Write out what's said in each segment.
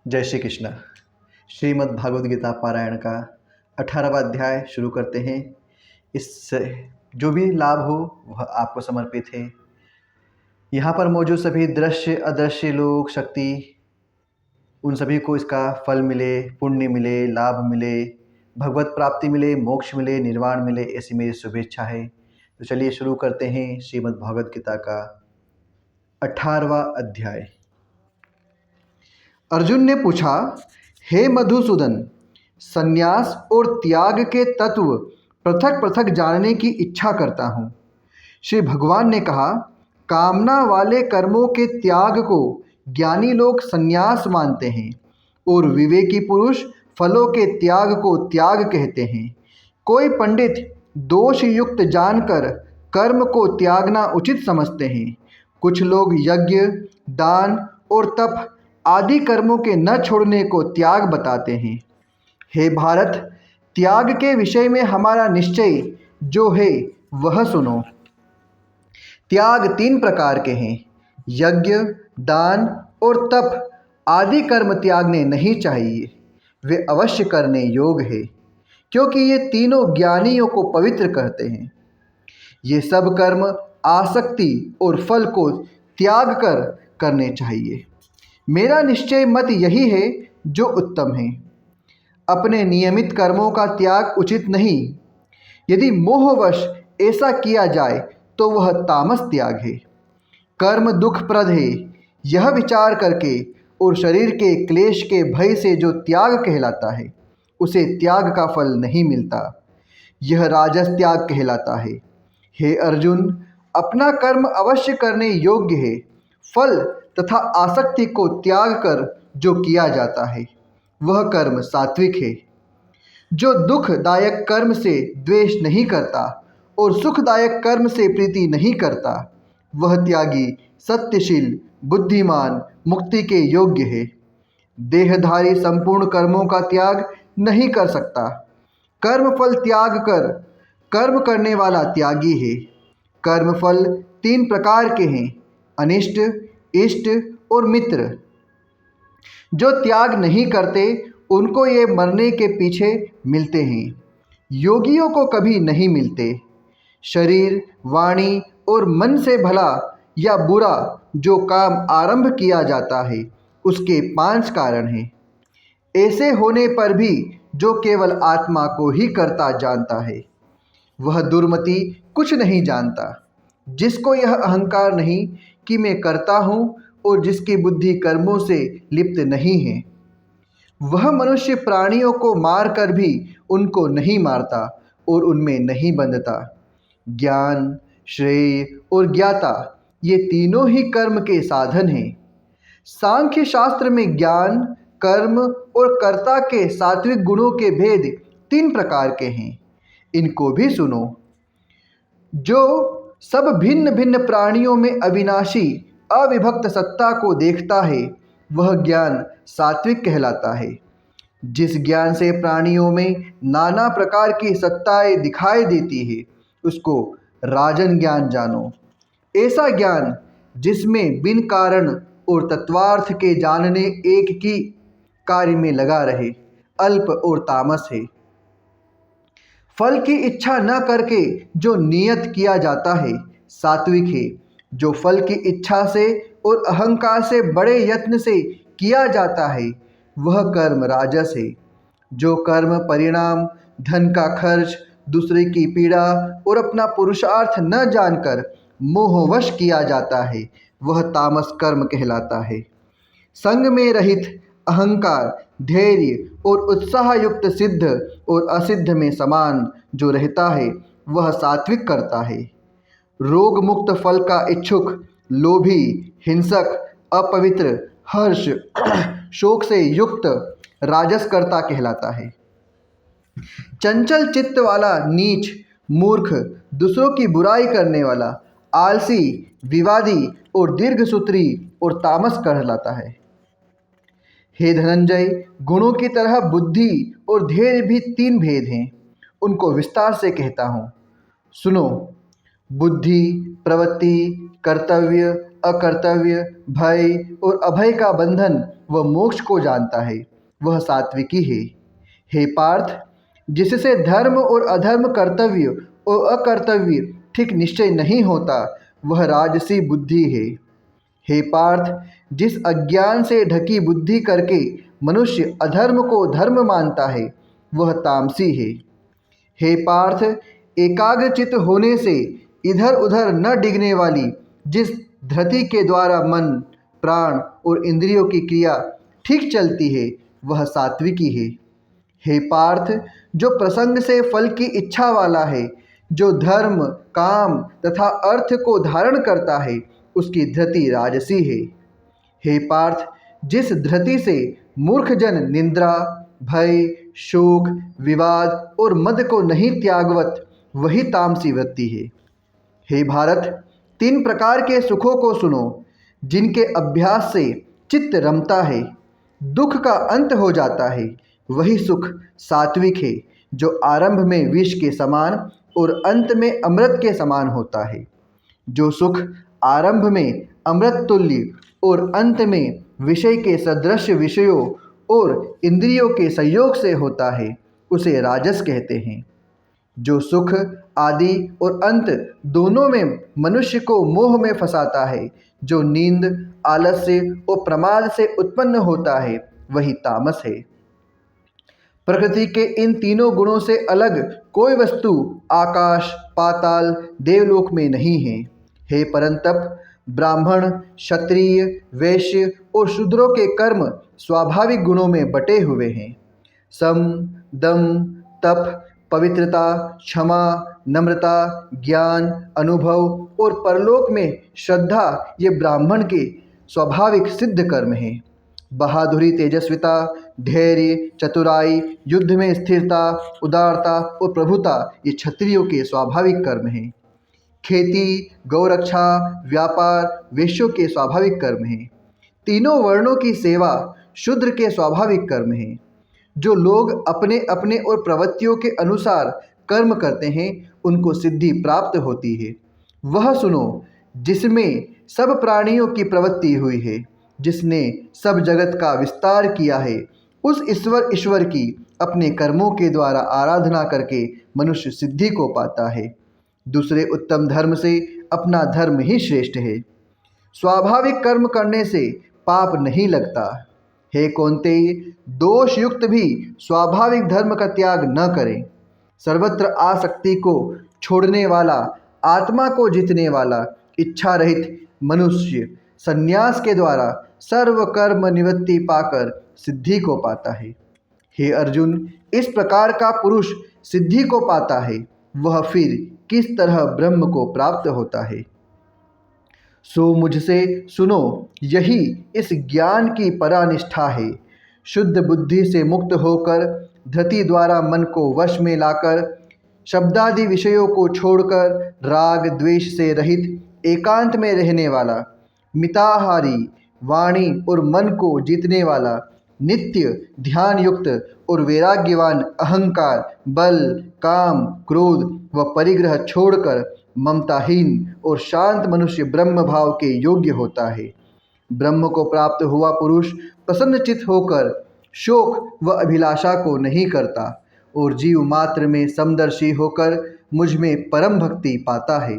जय श्री कृष्ण। श्रीमद् भागवत गीता पारायण का 18वां अध्याय शुरू करते हैं। इससे जो भी लाभ हो वह आपको समर्पित है। यहाँ पर मौजूद सभी दृश्य अदृश्य लोग शक्ति, उन सभी को इसका फल मिले, पुण्य मिले, लाभ मिले, भगवत प्राप्ति मिले, मोक्ष मिले, निर्वाण मिले, ऐसी मेरी शुभेच्छा है। तो चलिए शुरू करते हैं श्रीमद् भागवत गीता का 18वां अध्याय। अर्जुन ने पूछा, हे मधुसूदन, संन्यास और त्याग के तत्व पृथक पृथक जानने की इच्छा करता हूँ। श्री भगवान ने कहा, कामना वाले कर्मों के त्याग को ज्ञानी लोग संन्यास मानते हैं और विवेकी पुरुष फलों के त्याग को त्याग कहते हैं। कोई पंडित दोष युक्त जानकर कर्म को त्यागना उचित समझते हैं। कुछ लोग यज्ञ, दान और तप आदि कर्मों के न छोड़ने को त्याग बताते हैं। हे भारत, त्याग के विषय में हमारा निश्चय जो है वह सुनो। त्याग 3 प्रकार के हैं। यज्ञ, दान और तप आदि कर्म त्यागने नहीं चाहिए, वे अवश्य करने योग्य है, क्योंकि ये तीनों ज्ञानियों को पवित्र करते हैं। ये सब कर्म आसक्ति और फल को त्याग कर करने चाहिए। मेरा निश्चय मत यही है जो उत्तम है। अपने नियमित कर्मों का त्याग उचित नहीं। यदि मोहवश ऐसा किया जाए तो वह तामस त्याग है। कर्म दुखप्रद है, यह विचार करके और शरीर के क्लेश के भय से जो त्याग कहलाता है उसे त्याग का फल नहीं मिलता। यह राजस त्याग कहलाता है। हे अर्जुन, अपना कर्म अवश्य करने योग्य है। फल तथा आसक्ति को त्याग कर जो किया जाता है वह कर्म सात्विक है। जो दुखदायक कर्म से द्वेष नहीं करता और सुखदायक कर्म से प्रीति नहीं करता वह त्यागी सत्यशील, बुद्धिमान, मुक्ति के योग्य है। देहधारी संपूर्ण कर्मों का त्याग नहीं कर सकता। कर्म फल त्याग कर कर्म करने वाला त्यागी है। कर्म फल 3 प्रकार के हैं, अनिष्ट, इष्ट और मित्र। जो त्याग नहीं करते उनको ये मरने के पीछे मिलते हैं, योगियों को कभी नहीं मिलते। शरीर, वाणी और मन से भला या बुरा जो काम आरंभ किया जाता है उसके 5 कारण हैं। ऐसे होने पर भी जो केवल आत्मा को ही करता जानता है वह दुर्मति कुछ नहीं जानता। जिसको यह अहंकार नहीं कि मैं करता हूँ और जिसकी बुद्धि कर्मों से लिप्त नहीं है, वह मनुष्य प्राणियों को मार कर भी उनको नहीं मारता और उनमें नहीं बंधता। ज्ञान, श्रेय और ज्ञाता ये तीनों ही कर्म के साधन हैं। सांख्य शास्त्र में ज्ञान, कर्म और कर्ता के सात्विक गुणों के भेद 3 प्रकार के हैं, इनको भी सुनो। जो सब भिन्न भिन्न प्राणियों में अविनाशी अविभक्त सत्ता को देखता है वह ज्ञान सात्विक कहलाता है। जिस ज्ञान से प्राणियों में नाना प्रकार की सत्ताएं दिखाई देती है उसको राजन ज्ञान जानो। ऐसा ज्ञान जिसमें बिन कारण और तत्वार्थ के जानने एक की कार्य में लगा रहे, अल्प और तामस है। फल की इच्छा न करके जो नियत किया जाता है सात्विक है। जो फल की इच्छा से और अहंकार से बड़े यत्न से किया जाता है वह कर्म राजस है। जो कर्म परिणाम, धन का खर्च, दूसरे की पीड़ा और अपना पुरुषार्थ न जानकर मोहवश किया जाता है वह तामस कर्म कहलाता है। संग में रहित अहंकार, धैर्य और उत्साह युक्त सिद्ध और असिद्ध में समान जो रहता है वह सात्विक करता है। रोग मुक्त फल का इच्छुक, लोभी, हिंसक, अपवित्र, हर्ष शोक से युक्त राजस कर्ता कहलाता है। चंचल चित्त वाला नीच, मूर्ख, दूसरों की बुराई करने वाला, आलसी, विवादी और दीर्घसूत्री और तामस कहलाता है। हे धनंजय, गुणों की तरह बुद्धि और धैर्य भी 3 भेद हैं, उनको विस्तार से कहता हूँ, सुनो। बुद्धि, प्रवृत्ति, कर्तव्य अकर्तव्य, भय और अभय का बंधन व मोक्ष को जानता है, वह सात्विकी है। हे पार्थ, जिससे धर्म और अधर्म, कर्तव्य और अकर्तव्य ठीक निश्चय नहीं होता, वह राजसी बुद्धि है। हे पार्थ, जिस अज्ञान से ढकी बुद्धि करके मनुष्य अधर्म को धर्म मानता है, वह तामसी है। हे पार्थ, एकाग्रचित होने से इधर उधर न डिगने वाली जिस धृति के द्वारा मन, प्राण और इंद्रियों की क्रिया ठीक चलती है, वह सात्विकी है। हे पार्थ, जो प्रसंग से फल की इच्छा वाला है, जो धर्म, काम तथा अर्थ को धारण करता है, उसकी धृति राजसी है। हे पार्थ, जिस धृति से मूर्खजन निंद्रा, भय, शोक, विवाद और मद को नहीं त्यागवत, वही तामसी वृत्ति है। हे भारत, 3 प्रकार के सुखों को सुनो, जिनके अभ्यास से चित्त रमता है, दुख का अंत हो जाता है, वही सुख सात्विक है, जो आरंभ में विष के समान और अंत में अमृत के समान होता है। जो सुख आरंभ में अमृत तुल्य और अंत में विषय के सदृश विषयों और इंद्रियों के संयोग से होता है, उसे राजस कहते हैं। जो सुख आदि और अंत दोनों में मनुष्य को मोह में फंसाता है, जो नींद, आलस्य और प्रमाद से उत्पन्न होता है, वही तामस है। प्रकृति के इन तीनों गुणों से अलग कोई वस्तु आकाश, पाताल, देवलोक में नहीं है। हे परंतप, ब्राह्मण, क्षत्रिय, वैश्य और शूद्रों के कर्म स्वाभाविक गुणों में बटे हुए हैं। सम, दम, तप, पवित्रता, क्षमा, नम्रता, ज्ञान, अनुभव और परलोक में श्रद्धा, ये ब्राह्मण के स्वाभाविक सिद्ध कर्म हैं। बहादुरी, तेजस्विता, धैर्य, चतुराई, युद्ध में स्थिरता, उदारता और प्रभुता, ये क्षत्रियों के स्वाभाविक कर्म हैं। खेती, गौरक्षा, व्यापार, वेश्यों के स्वाभाविक कर्म हैं। तीनों वर्णों की सेवा शूद्र के स्वाभाविक कर्म हैं। जो लोग अपने अपने और प्रवृत्तियों के अनुसार कर्म करते हैं, उनको सिद्धि प्राप्त होती है। वह सुनो, जिसमें सब प्राणियों की प्रवृत्ति हुई है, जिसने सब जगत का विस्तार किया है, उस ईश्वर की अपने कर्मों के द्वारा आराधना करके मनुष्य सिद्धि को पाता है। दूसरे उत्तम धर्म से अपना धर्म ही श्रेष्ठ है। स्वाभाविक कर्म करने से पाप नहीं लगता। हे कौन्तेय, दोष युक्त भी स्वाभाविक धर्म का त्याग न करें। सर्वत्र आसक्ति को छोड़ने वाला, आत्मा को जीतने वाला, इच्छा रहित मनुष्य संन्यास के द्वारा सर्व कर्म निवृत्ति पाकर सिद्धि को पाता है। हे अर्जुन, इस प्रकार का पुरुष सिद्धि को पाता है, वह फिर किस तरह ब्रह्म को प्राप्त होता है? सो मुझसे सुनो, यही इस ज्ञान की परानिष्ठा है। शुद्ध बुद्धि से मुक्त होकर, धृति द्वारा मन को वश में लाकर, शब्दादि विषयों को छोड़कर, राग द्वेष से रहित एकांत में रहने वाला, मिताहारी, वाणी और मन को जीतने वाला, नित्य ध्यान युक्त और वैराग्यवान, अहंकार, बल, काम, क्रोध व परिग्रह छोड़कर ममताहीन और शांत मनुष्य ब्रह्म भाव के योग्य होता है। ब्रह्म को प्राप्त हुआ पुरुष प्रसन्नचित होकर शोक व अभिलाषा को नहीं करता और जीव मात्र में समदर्शी होकर मुझ में परम भक्ति पाता है।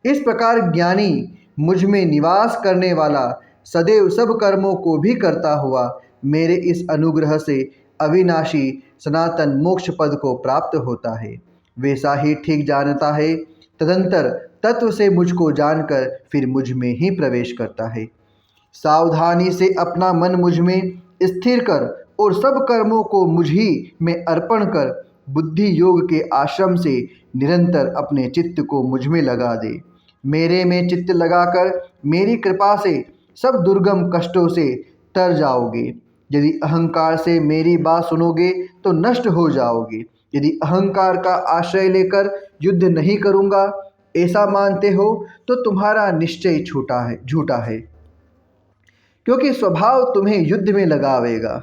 इस प्रकार ज्ञानी मुझ में निवास करने वाला सदैव सब कर्मों को भी करता हुआ मेरे इस अनुग्रह से अविनाशी सनातन मोक्ष पद को प्राप्त होता है। वैसा ही ठीक जानता है, तदंतर तत्व से मुझको जानकर फिर मुझ में ही प्रवेश करता है। सावधानी से अपना मन मुझ में स्थिर कर और सब कर्मों को मुझ ही में अर्पण कर बुद्धि योग के आश्रम से निरंतर अपने चित्त को मुझ में लगा दे। मेरे में चित्त लगाकर मेरी कृपा से सब दुर्गम कष्टों से तर जाओगे। यदि अहंकार से मेरी बात सुनोगे तो नष्ट हो जाओगे। यदि अहंकार का आश्रय लेकर युद्ध नहीं करूँगा ऐसा मानते हो तो तुम्हारा निश्चय झूठा है, क्योंकि स्वभाव तुम्हें युद्ध में लगावेगा।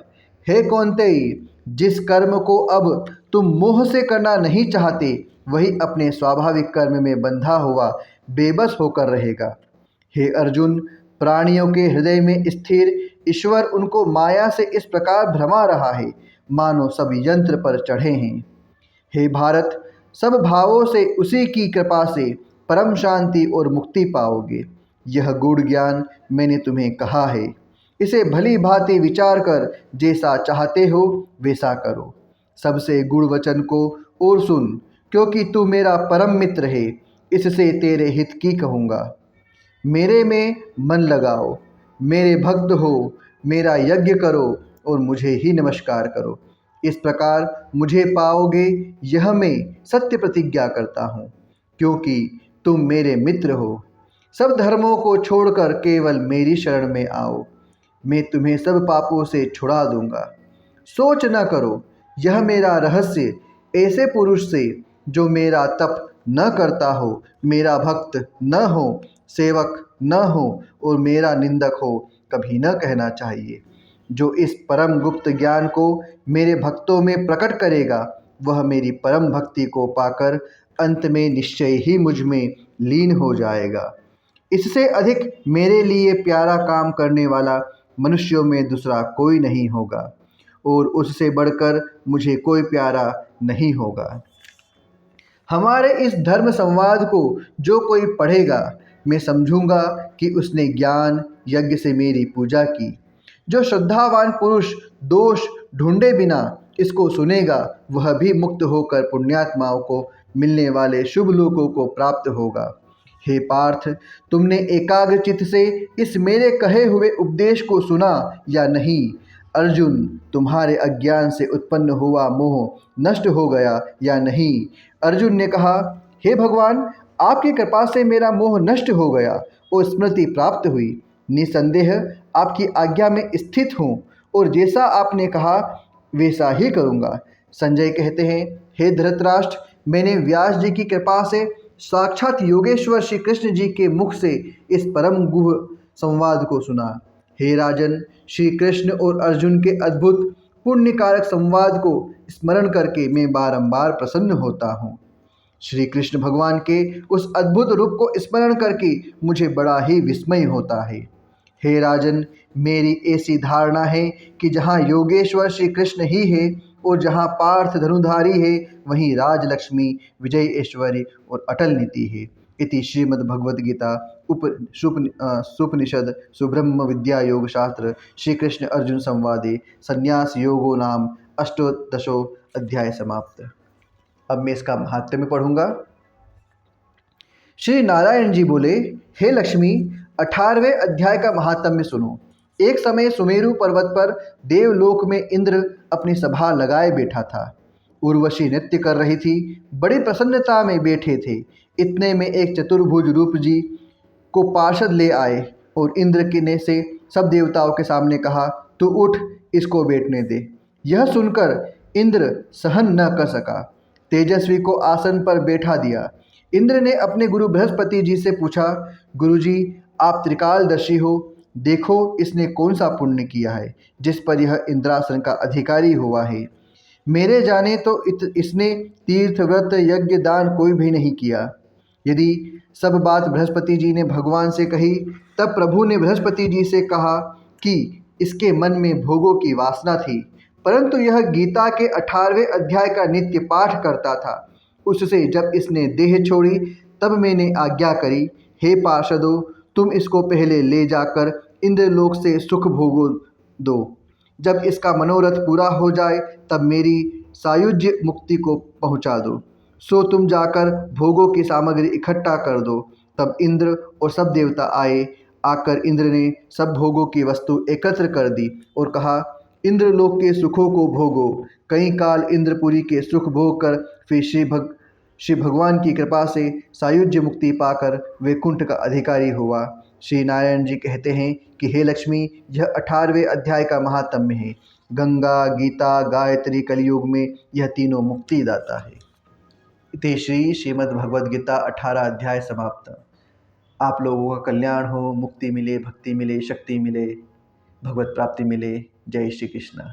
हे कौन्तेय, जिस कर्म को अब तुम मोह से करना नहीं चाहते, वही अपने स्वाभाविक कर्म में बंधा हुआ बेबस होकर रहेगा। हे अर्जुन, प्राणियों के हृदय में स्थिर ईश्वर उनको माया से इस प्रकार भरमा रहा है मानो सब यंत्र पर चढ़े हैं। हे भारत, सब भावों से उसी की कृपा से परम शांति और मुक्ति पाओगे। यह गूढ़ ज्ञान मैंने तुम्हें कहा है, इसे भली भांति विचार कर जैसा चाहते हो वैसा करो। सबसे गूढ़ वचन को और सुन, क्योंकि तू मेरा परम मित्र है, इससे तेरे हित की कहूँगा। मेरे में मन लगाओ, मेरे भक्त हो, मेरा यज्ञ करो और मुझे ही नमस्कार करो। इस प्रकार मुझे पाओगे, यह मैं सत्य प्रतिज्ञा करता हूँ, क्योंकि तुम मेरे मित्र हो। सब धर्मों को छोड़कर केवल मेरी शरण में आओ, मैं तुम्हें सब पापों से छुड़ा दूंगा। सोच न करो, यह मेरा रहस्य ऐसे पुरुष से जो मेरा तप न करता हो, मेरा भक्त न हो, सेवक न हो और मेरा निंदक हो, कभी न कहना चाहिए। जो इस परम गुप्त ज्ञान को मेरे भक्तों में प्रकट करेगा, वह मेरी परम भक्ति को पाकर अंत में निश्चय ही मुझ में लीन हो जाएगा। इससे अधिक मेरे लिए प्यारा काम करने वाला मनुष्यों में दूसरा कोई नहीं होगा और उससे बढ़कर मुझे कोई प्यारा नहीं होगा। हमारे इस धर्म संवाद को जो कोई पढ़ेगा, मैं समझूंगा कि उसने ज्ञान यज्ञ से मेरी पूजा की। जो श्रद्धावान पुरुष दोष ढूंढे बिना इसको सुनेगा, वह भी मुक्त होकर पुण्यात्माओं को मिलने वाले शुभ लोकों को प्राप्त होगा। हे पार्थ, तुमने एकाग्रचित्त से इस मेरे कहे हुए उपदेश को सुना या नहीं? अर्जुन, तुम्हारे अज्ञान से उत्पन्न हुआ मोह नष्ट हो गया या नहीं? अर्जुन ने कहा, हे भगवान, आपकी कृपा से मेरा मोह नष्ट हो गया और स्मृति प्राप्त हुई। निसंदेह आपकी आज्ञा में स्थित हूँ और जैसा आपने कहा वैसा ही करूँगा। संजय कहते हैं, हे धृतराष्ट्र, मैंने व्यास जी की कृपा से साक्षात योगेश्वर श्री कृष्ण जी के मुख से इस परम गुह संवाद को सुना। हे राजन, श्री कृष्ण और अर्जुन के अद्भुत पुण्यकारक संवाद को स्मरण करके मैं बारंबार प्रसन्न होता हूँ। श्री कृष्ण भगवान के उस अद्भुत रूप को स्मरण करके मुझे बड़ा ही विस्मय होता है। हे राजन, मेरी ऐसी धारणा है कि जहाँ योगेश्वर श्री कृष्ण ही है और जहाँ पार्थ धनुधारी है, वहीं राजलक्ष्मी, विजय ऐश्वर्य और अटल नीति है। इति श्रीमद्भगवद्गीता सुपनिषद सुब्रह्म विद्या योग शास्त्र श्री कृष्ण अर्जुन संवादे संन्यास योगो नाम अष्टोदशो अध्याय समाप्त। अब मैं इसका महात्म्य पढ़ूंगा। श्री नारायण जी बोले, हे लक्ष्मी, 18वें अध्याय का महात्म्य सुनो। एक समय सुमेरु पर्वत पर देवलोक में इंद्र अपनी सभा लगाए बैठा था। उर्वशी नृत्य कर रही थी, बड़ी प्रसन्नता में बैठे थे। इतने में एक चतुर्भुज रूप जी को पार्षद ले आए और इंद्र के ने से सब देवताओं के सामने कहा, तू उठ, इसको बैठने दे। यह सुनकर इंद्र सहन न कर सका, तेजस्वी को आसन पर बैठा दिया। इंद्र ने अपने गुरु बृहस्पति जी से पूछा, गुरुजी, आप त्रिकालदर्शी हो, देखो इसने कौन सा पुण्य किया है जिस पर यह इंद्रासन का अधिकारी हुआ है। मेरे जाने तो इसने तीर्थ व्रत यज्ञ दान कोई भी नहीं किया। यदि सब बात बृहस्पति जी ने भगवान से कही, तब प्रभु ने बृहस्पति जी से कहा कि इसके मन में भोगों की वासना थी, परंतु यह गीता के 18वें अध्याय का नित्य पाठ करता था। उससे जब इसने देह छोड़ी, तब मैंने आज्ञा करी, हे पार्षदों, तुम इसको पहले ले जाकर इंद्रलोक से सुख भोगो दो। जब इसका मनोरथ पूरा हो जाए, तब मेरी सायुज्य मुक्ति को पहुंचा दो। सो तुम जाकर भोगों की सामग्री इकट्ठा कर दो। तब इंद्र और सब देवता आए। आकर इंद्र ने सब भोगों की वस्तु एकत्र कर दी और कहा, इंद्रलोक के सुखों को भोगो। कई काल इंद्रपुरी के सुख भोग कर फिर श्री भगवान की कृपा से सायुज्य मुक्ति पाकर वैकुंठ का अधिकारी हुआ। श्री नारायण जी कहते हैं कि हे लक्ष्मी, यह 18वें अध्याय का महात्म्य है। गंगा, गीता, गायत्री, कलयुग में यह तीनों मुक्ति दाता है। इति श्री श्रीमद्भगवद्गीता 18 अध्याय समाप्त। आप लोगों का कल्याण हो, मुक्ति मिले, भक्ति मिले, शक्ति मिले, भगवत प्राप्ति मिले। जय श्री कृष्ण।